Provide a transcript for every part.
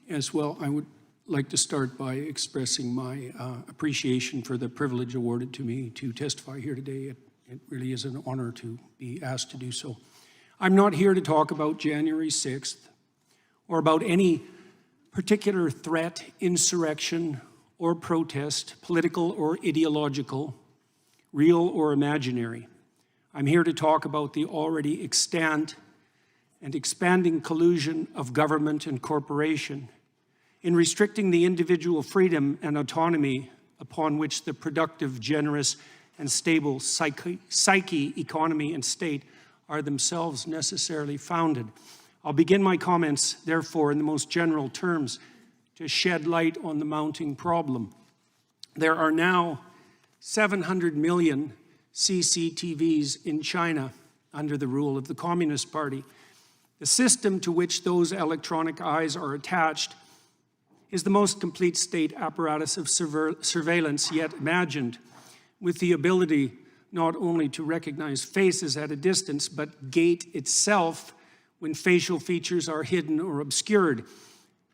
As well, I would like to start by expressing my appreciation for the privilege awarded to me to testify here today. It really is an honor to be asked to do so. I'm not here to talk about January 6th or about any particular threat, insurrection, or protest, political or ideological, real or imaginary. I'm here to talk about the already extant and expanding collusion of government and corporation in restricting the individual freedom and autonomy upon which the productive, generous, and stable psyche, economy, and state are themselves necessarily founded. I'll begin my comments, therefore, in the most general terms to shed light on the mounting problem. There are now 700 million CCTVs in China under the rule of the Communist Party. The system to which those electronic eyes are attached is the most complete state apparatus of surveillance yet imagined, with the ability not only to recognize faces at a distance, but gait itself when facial features are hidden or obscured.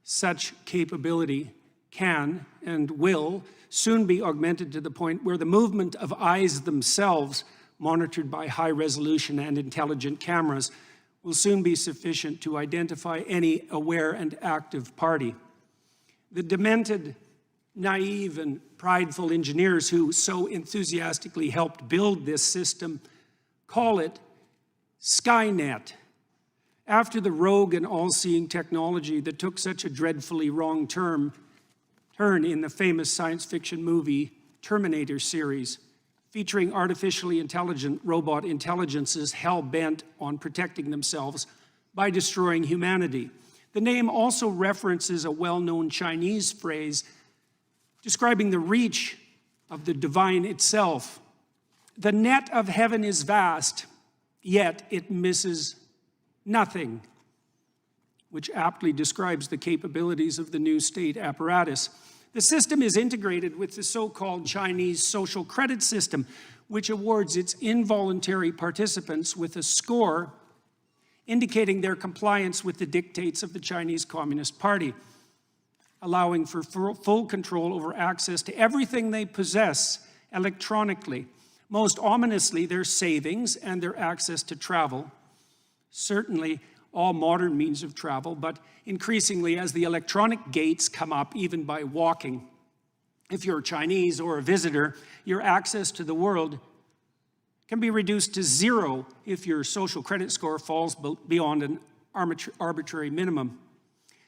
Such capability can and will soon be augmented to the point where the movement of eyes themselves, monitored by high-resolution and intelligent cameras, will soon be sufficient to identify any aware and active party. The demented, naive, and prideful engineers who so enthusiastically helped build this system call it Skynet, after the rogue and all-seeing technology that took such a dreadfully wrong turn in the famous science fiction movie Terminator series, featuring artificially intelligent robot intelligences hell-bent on protecting themselves by destroying humanity. The name also references a well-known Chinese phrase describing the reach of the divine itself. The net of heaven is vast, yet it misses nothing, which aptly describes the capabilities of the new state apparatus. The system is integrated with the so-called Chinese social credit system, which awards its involuntary participants with a score indicating their compliance with the dictates of the Chinese Communist Party, allowing for full control over access to everything they possess electronically. Most ominously, their savings and their access to travel, certainly all modern means of travel, but increasingly as the electronic gates come up, even by walking. If you're Chinese or a visitor, your access to the world can be reduced to zero if your social credit score falls beyond an arbitrary minimum.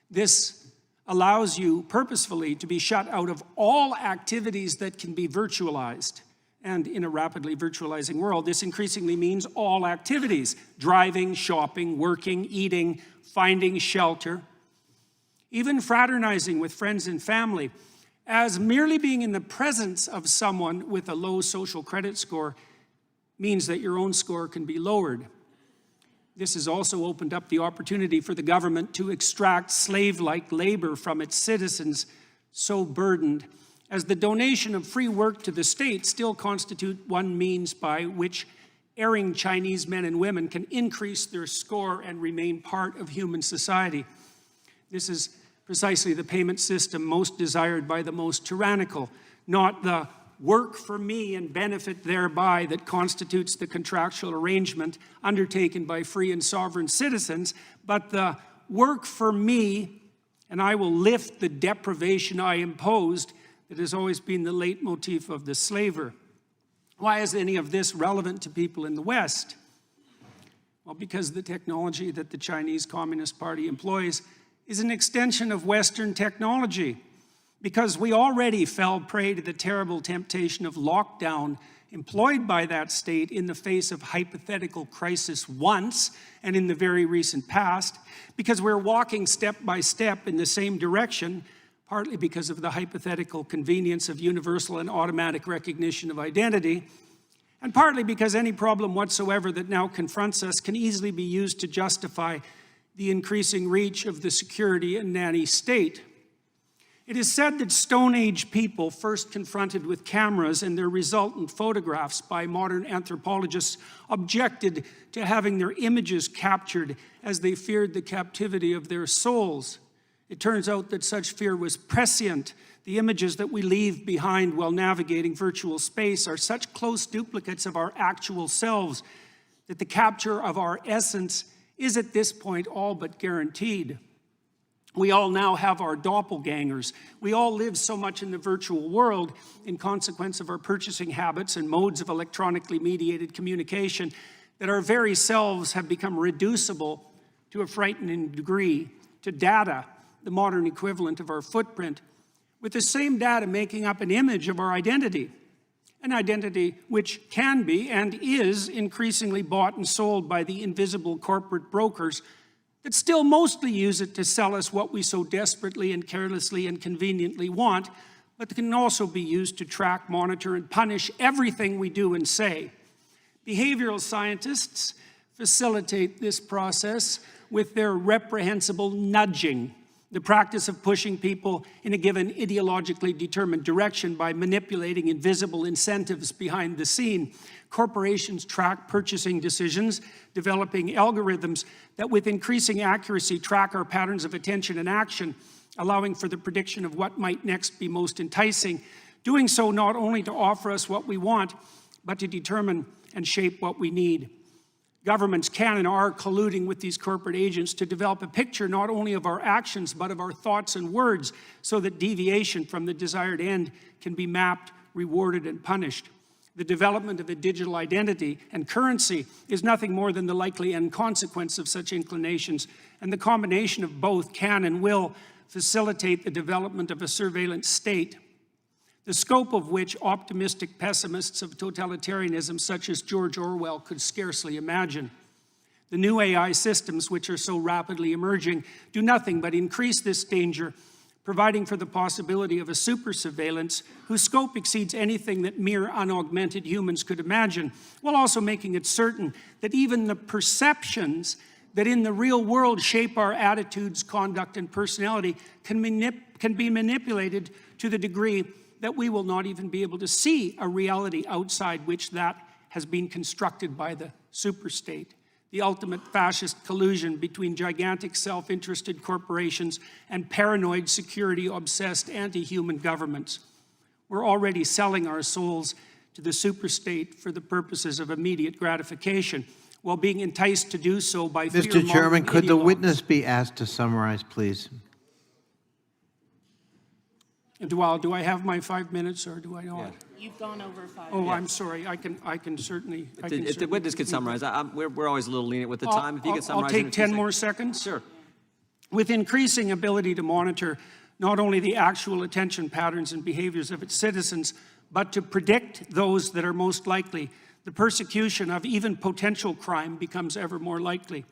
This allows you purposefully to be shut out of all activities that can be virtualized. And in a rapidly virtualizing world, this increasingly means all activities: driving, shopping, working, eating, finding shelter, even fraternizing with friends and family, as merely being in the presence of someone with a low social credit score means that your own score can be lowered. This has also opened up the opportunity for the government to extract slave-like labor from its citizens, so burdened, as the donation of free work to the state still constitute one means by which erring Chinese men and women can increase their score and remain part of human society. This is precisely the payment system most desired by the most tyrannical, not the work for me and benefit thereby that constitutes the contractual arrangement undertaken by free and sovereign citizens, but the work for me and I will lift the deprivation I imposed that has always been the leitmotif of the slaver. Why is any of this relevant to people in the West? Well, because the technology that the Chinese Communist Party employs is an extension of Western technology. Because we already fell prey to the terrible temptation of lockdown employed by that state in the face of hypothetical crisis once and in the very recent past, because we're walking step by step in the same direction, partly because of the hypothetical convenience of universal and automatic recognition of identity, and partly because any problem whatsoever that now confronts us can easily be used to justify the increasing reach of the security and nanny state. It is said that Stone Age people, first confronted with cameras and their resultant photographs by modern anthropologists, objected to having their images captured as they feared the captivity of their souls. It turns out that such fear was prescient. The images that we leave behind while navigating virtual space are such close duplicates of our actual selves that the capture of our essence is at this point all but guaranteed. We all now have our doppelgangers. We all live so much in the virtual world in consequence of our purchasing habits and modes of electronically mediated communication that our very selves have become reducible to a frightening degree to data, the modern equivalent of our footprint, with the same data making up an image of our identity, an identity which can be and is increasingly bought and sold by the invisible corporate brokers that still mostly use it to sell us what we so desperately and carelessly and conveniently want, but can also be used to track, monitor, and punish everything we do and say. Behavioral scientists facilitate this process with their reprehensible nudging, the practice of pushing people in a given ideologically determined direction by manipulating invisible incentives behind the scene. Corporations track purchasing decisions, developing algorithms that with increasing accuracy track our patterns of attention and action, allowing for the prediction of what might next be most enticing, doing so not only to offer us what we want, but to determine and shape what we need. Governments can and are colluding with these corporate agents to develop a picture not only of our actions, but of our thoughts and words, so that deviation from the desired end can be mapped, rewarded, and punished. The development of a digital identity and currency is nothing more than the likely end consequence of such inclinations, and the combination of both can and will facilitate the development of a surveillance state, the scope of which optimistic pessimists of totalitarianism such as George Orwell could scarcely imagine. The new AI systems, which are so rapidly emerging, do nothing but increase this danger, providing for the possibility of a super surveillance whose scope exceeds anything that mere unaugmented humans could imagine, while also making it certain that even the perceptions that in the real world shape our attitudes, conduct, and personality can be manipulated to the degree that we will not even be able to see a reality outside which that has been constructed by the superstate. The ultimate fascist collusion between gigantic self-interested corporations and paranoid security-obsessed anti-human governments. We're already selling our souls to the superstate for the purposes of immediate gratification, while being enticed to do so by Mr. Chairman, could the witness be asked to summarize, please? Do I have my 5 minutes or do I not? Yeah. You've gone over 5 Oh, minutes. I'm sorry. I can certainly. If the witness could summarize, we're always a little lenient with the time. If you could summarize. I'll take 10 more seconds. Sure. With increasing ability to monitor not only the actual attention patterns and behaviors of its citizens, but to predict those that are most likely, the persecution of even potential crime becomes ever more likely.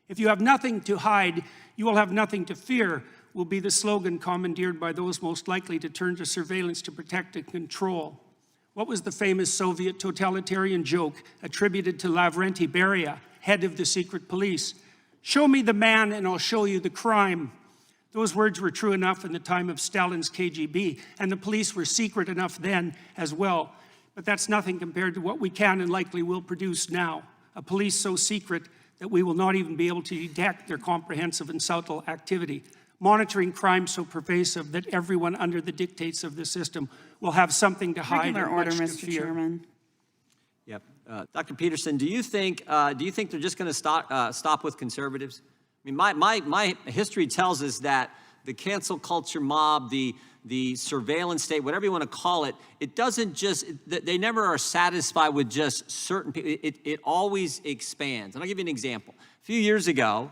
If you have nothing to hide, you will have nothing to fear, will be the slogan commandeered by those most likely to turn to surveillance to protect and control. What was the famous Soviet totalitarian joke attributed to Lavrenti Beria, head of the secret police? Show me the man and I'll show you the crime. Those words were true enough in the time of Stalin's KGB, and the police were secret enough then as well. But that's nothing compared to what we can and likely will produce now. A police so secret that we will not even be able to detect their comprehensive and subtle activity. Monitoring crime so pervasive that everyone under the dictates of the system will have something to hide Regular and order, much to Mr. fear. Chairman. Yep. Dr. Peterson, do you think they're just going to stop with conservatives? I mean, my history tells us that the cancel culture mob, the surveillance state, whatever you want to call it, it doesn't just, they never are satisfied with just certain people. It always expands. And I'll give you an example. A few years ago,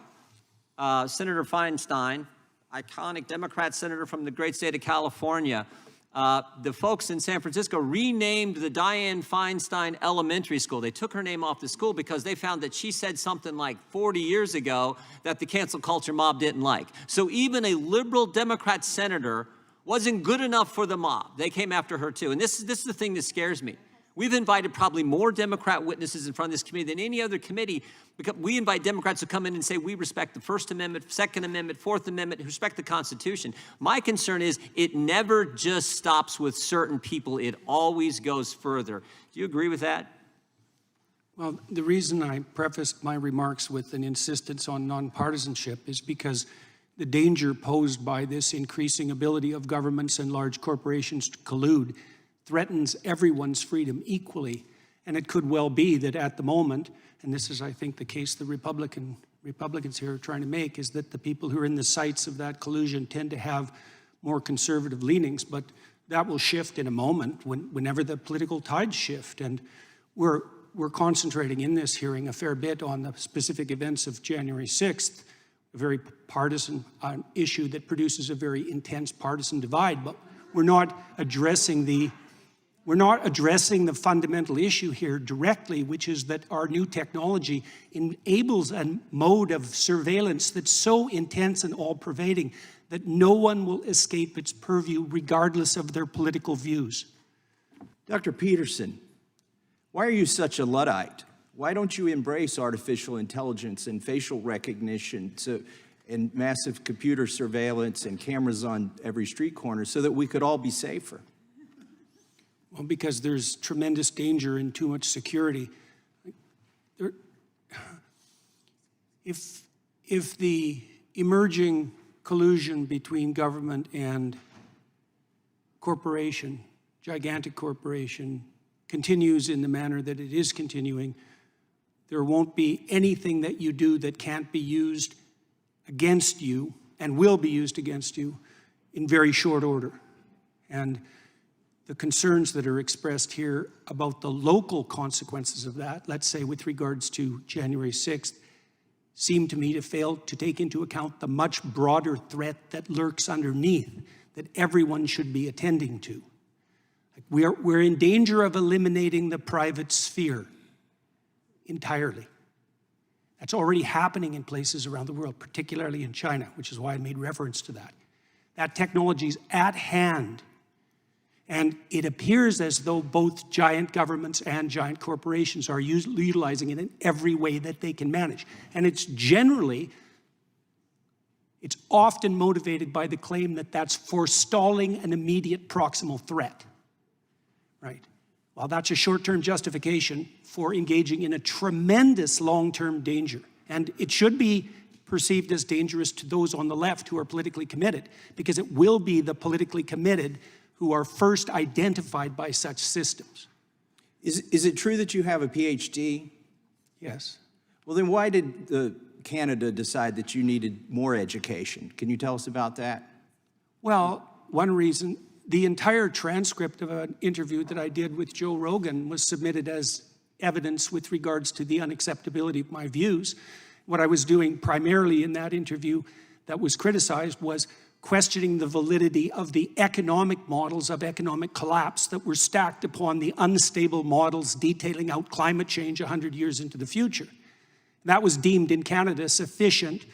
Senator Feinstein, iconic Democrat senator from the great state of California, the folks in San Francisco renamed the Dianne Feinstein Elementary School. They took her name off the school because they found that she said something like 40 years ago that the cancel culture mob didn't like. So even a liberal Democrat senator wasn't good enough for the mob. They came after her too. And this is the thing that scares me. We've invited probably more Democrat witnesses in front of this committee than any other committee, because we invite Democrats to come in and say we respect the First Amendment, Second Amendment, Fourth Amendment, respect the Constitution. My concern is it never just stops with certain people. It always goes further. Do you agree with that? Well, the reason I prefaced my remarks with an insistence on nonpartisanship is because the danger posed by this increasing ability of governments and large corporations to collude threatens everyone's freedom equally. And it could well be that at the moment, and this is, I think, the case the Republicans here are trying to make, is that the people who are in the sights of that collusion tend to have more conservative leanings, but that will shift in a moment whenever the political tides shift. And we're concentrating in this hearing a fair bit on the specific events of January 6th, a very partisan issue that produces a very intense partisan divide, but we're not addressing the fundamental issue here directly, which is that our new technology enables a mode of surveillance that's so intense and all-pervading that no one will escape its purview regardless of their political views. Dr. Peterson, why are you such a Luddite? Why don't you embrace artificial intelligence and facial recognition and massive computer surveillance and cameras on every street corner so that we could all be safer? Well, because there's tremendous danger and too much security. If the emerging collusion between government and corporation, gigantic corporation, continues in the manner that it is continuing, there won't be anything that you do that can't be used against you and will be used against you in very short order. And the concerns that are expressed here about the local consequences of that, let's say with regards to January 6th, seem to me to fail to take into account the much broader threat that lurks underneath that everyone should be attending to. We're in danger of eliminating the private sphere entirely. That's already happening in places around the world, particularly in China, which is why I made reference to that. That technology is at hand. And it appears as though both giant governments and giant corporations are utilizing it in every way that they can manage. And it's often motivated by the claim that that's forestalling an immediate proximal threat, right? Well, that's a short-term justification for engaging in a tremendous long-term danger. And it should be perceived as dangerous to those on the left who are politically committed, because it will be the politically committed who are first identified by such systems. Is it true that you have a PhD? Yes. Well, then why did Canada decide that you needed more education? Can you tell us about that? Well, one reason, the entire transcript of an interview that I did with Joe Rogan was submitted as evidence with regards to the unacceptability of my views. What I was doing primarily in that interview that was criticized was questioning the validity of the economic models of economic collapse that were stacked upon the unstable models detailing out climate change 100 years into the future. That was deemed in Canada sufficient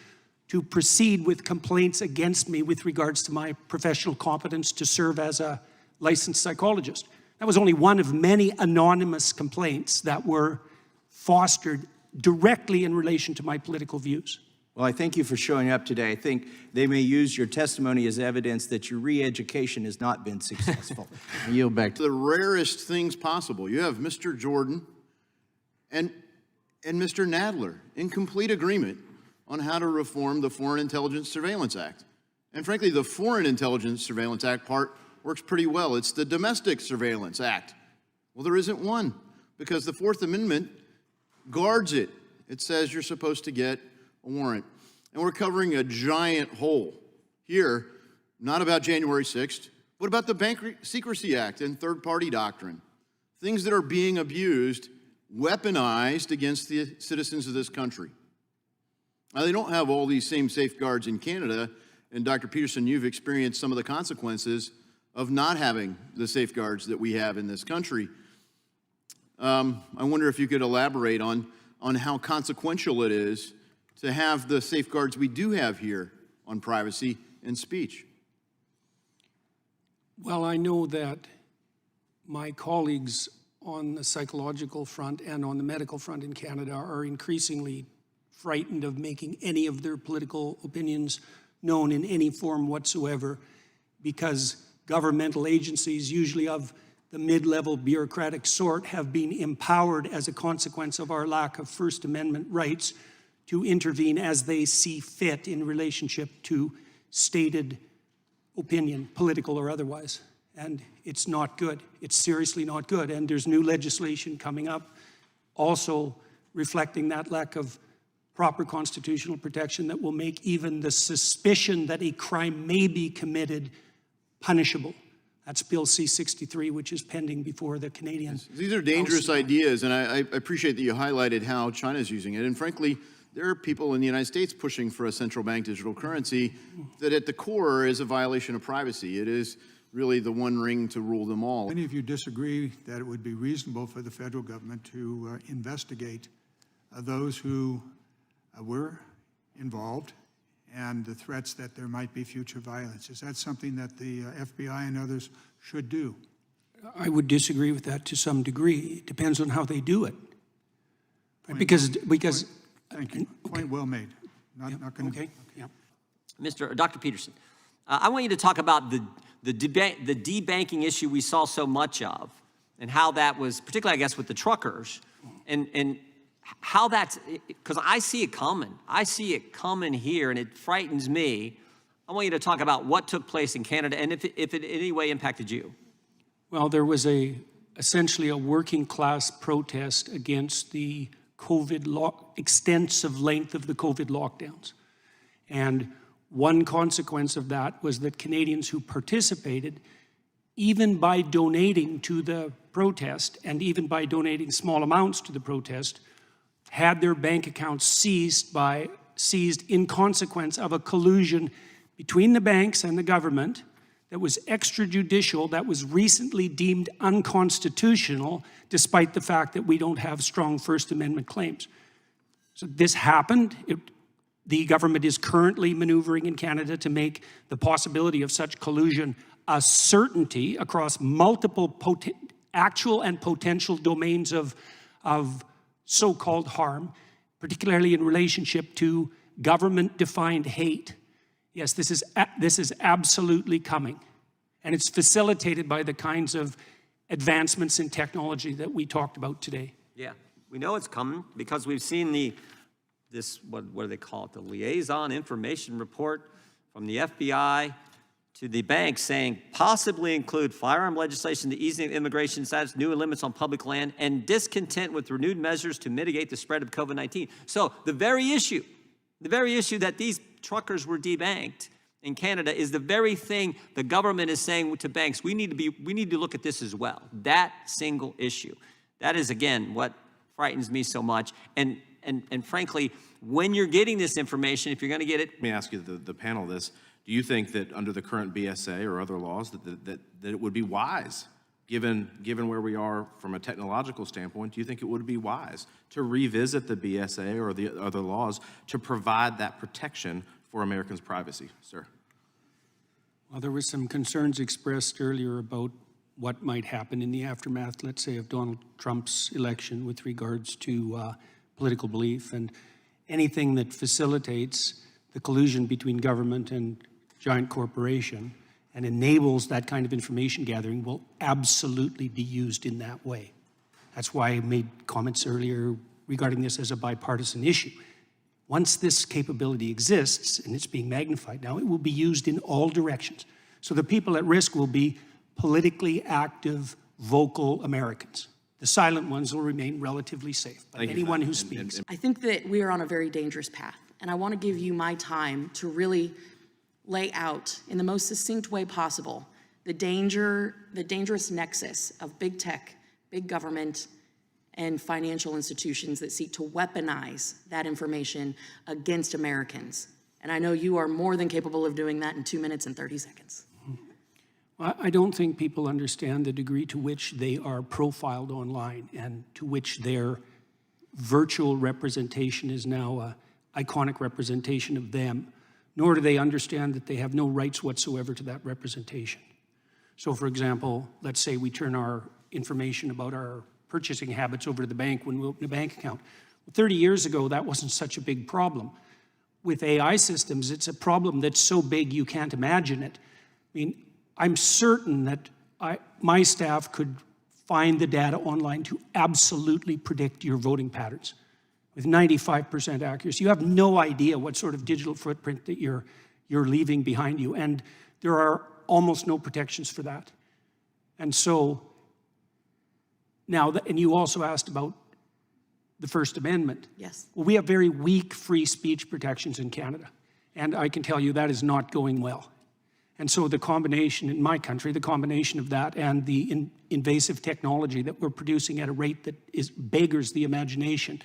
to proceed with complaints against me with regards to my professional competence to serve as a licensed psychologist. That was only one of many anonymous complaints that were fostered directly in relation to my political views. Well, I thank you for showing up today. I think they may use your testimony as evidence that your re-education has not been successful. I yield back to The rarest things possible. You have Mr. Jordan and Mr. Nadler in complete agreement on how to reform the Foreign Intelligence Surveillance Act. And frankly, the Foreign Intelligence Surveillance Act part works pretty well. It's the Domestic Surveillance Act. Well, there isn't one because the Fourth Amendment guards it. It says you're supposed to get a warrant. And we're covering a giant hole here, not about January 6th, but about the Bank Secrecy Act and third-party doctrine. Things that are being abused, weaponized against the citizens of this country. Now, they don't have all these same safeguards in Canada, and Dr. Peterson, you've experienced some of the consequences of not having the safeguards that we have in this country. I wonder if you could elaborate on how consequential it is to have the safeguards we do have here on privacy and speech. Well, I know that my colleagues on the psychological front and on the medical front in Canada are increasingly frightened of making any of their political opinions known in any form whatsoever, because governmental agencies, usually of the mid-level bureaucratic sort, have been empowered as a consequence of our lack of First Amendment rights to intervene as they see fit in relationship to stated opinion, political or otherwise. And it's not good. It's seriously not good. And there's new legislation coming up also reflecting that lack of proper constitutional protection that will make even the suspicion that a crime may be committed punishable. That's Bill C-63, which is pending before the Canadian These are dangerous House. ideas, and I appreciate that you highlighted how China's using it. And frankly, there are people in the United States pushing for a central bank digital currency that at the core is a violation of privacy. It is really the one ring to rule them all. Many of you disagree that it would be reasonable for the federal government to investigate those who were involved and the threats that there might be future violence. Is that something that the FBI and others should do? I would disagree with that to some degree. It depends on how they do it. Right? Because Thank you. Point well made. Not going to. okay, yeah. Dr. Peterson, I want you to talk about the debanking issue we saw so much of, and how that was, particularly I guess with the truckers, and how that's, because I see it coming. I see it coming here, and it frightens me. I want you to talk about what took place in Canada, and if it in any way impacted you. Well, there was essentially a working class protest against the extensive length of the COVID lockdowns. And one consequence of that was that Canadians who participated, even by donating to the protest and even by donating small amounts to the protest, had their bank accounts seized in consequence of a collusion between the banks and the government that was extrajudicial, that was recently deemed unconstitutional, despite the fact that we don't have strong First Amendment claims. So this happened. The government is currently maneuvering in Canada to make the possibility of such collusion a certainty across multiple actual and potential domains of so-called harm, particularly in relationship to government-defined hate. Yes, this is absolutely coming, and it's facilitated by the kinds of advancements in technology that we talked about today. Yeah, we know it's coming because we've seen what do they call it? The liaison information report from the FBI to the bank saying possibly include firearm legislation, the easing of immigration status, new limits on public land, and discontent with renewed measures to mitigate the spread of COVID-19. So the very issue that these truckers were debanked in Canada is the very thing the government is saying to banks, we need to look at this as well. That single issue. That is, again, what frightens me so much. And frankly, when you're getting this information, if you're going to get it. Let me ask you, the panel, this. Do you think that under the current BSA or other laws that it would be wise, given where we are from a technological standpoint, do you think it would be wise to revisit the BSA or the other laws to provide that protection for Americans' privacy, sir? Well, there were some concerns expressed earlier about what might happen in the aftermath, let's say, of Donald Trump's election with regards to political belief, and anything that facilitates the collusion between government and giant corporation and enables that kind of information gathering will absolutely be used in that way. That's why I made comments earlier regarding this as a bipartisan issue. Once this capability exists, and it's being magnified now, it will be used in all directions. So the people at risk will be politically active, vocal Americans. The silent ones will remain relatively safe, but anyone who speaks. I think that we are on a very dangerous path, and I want to give you my time to really lay out in the most succinct way possible the dangerous nexus of big tech, big government, and financial institutions that seek to weaponize that information against Americans. And I know you are more than capable of doing that in 2 minutes and 30 seconds. I don't think people understand the degree to which they are profiled online and to which their virtual representation is now an iconic representation of them, nor do they understand that they have no rights whatsoever to that representation. So for example, let's say we turn our information about our purchasing habits over to the bank when we open a bank account. 30 years ago, that wasn't such a big problem. With AI systems, it's a problem that's so big you can't imagine it. I mean, I'm certain that my staff could find the data online to absolutely predict your voting patterns. with 95% accuracy. You have no idea what sort of digital footprint that you're leaving behind you, and there are almost no protections for that. And so now, and you also asked about the First Amendment. Yes. Well, we have very weak free speech protections in Canada, and I can tell you that is not going well. And so the combination in my country, the combination of that and the invasive technology that we're producing at a rate that beggars the imagination,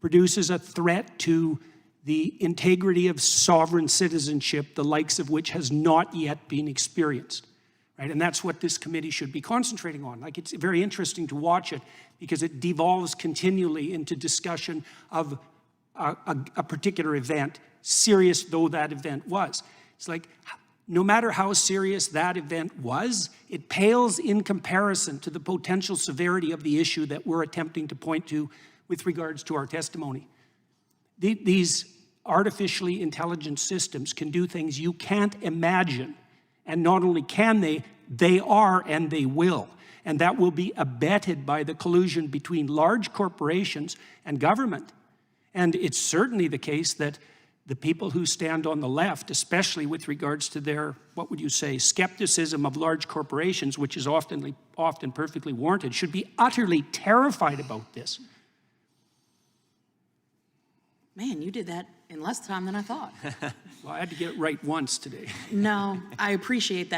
produces a threat to the integrity of sovereign citizenship, the likes of which has not yet been experienced. Right? And that's what this committee should be concentrating on. Like, it's very interesting to watch it because it devolves continually into discussion of a particular event, serious though that event was. It's like, no matter how serious that event was, it pales in comparison to the potential severity of the issue that we're attempting to point to with regards to our testimony. These artificially intelligent systems can do things you can't imagine. And not only can they are and they will. And that will be abetted by the collusion between large corporations and government. And it's certainly the case that the people who stand on the left, especially with regards to their, what would you say, skepticism of large corporations, which is often perfectly warranted, should be utterly terrified about this. Man, you did that in less time than I thought. Well, I had to get it right once today. No, I appreciate that.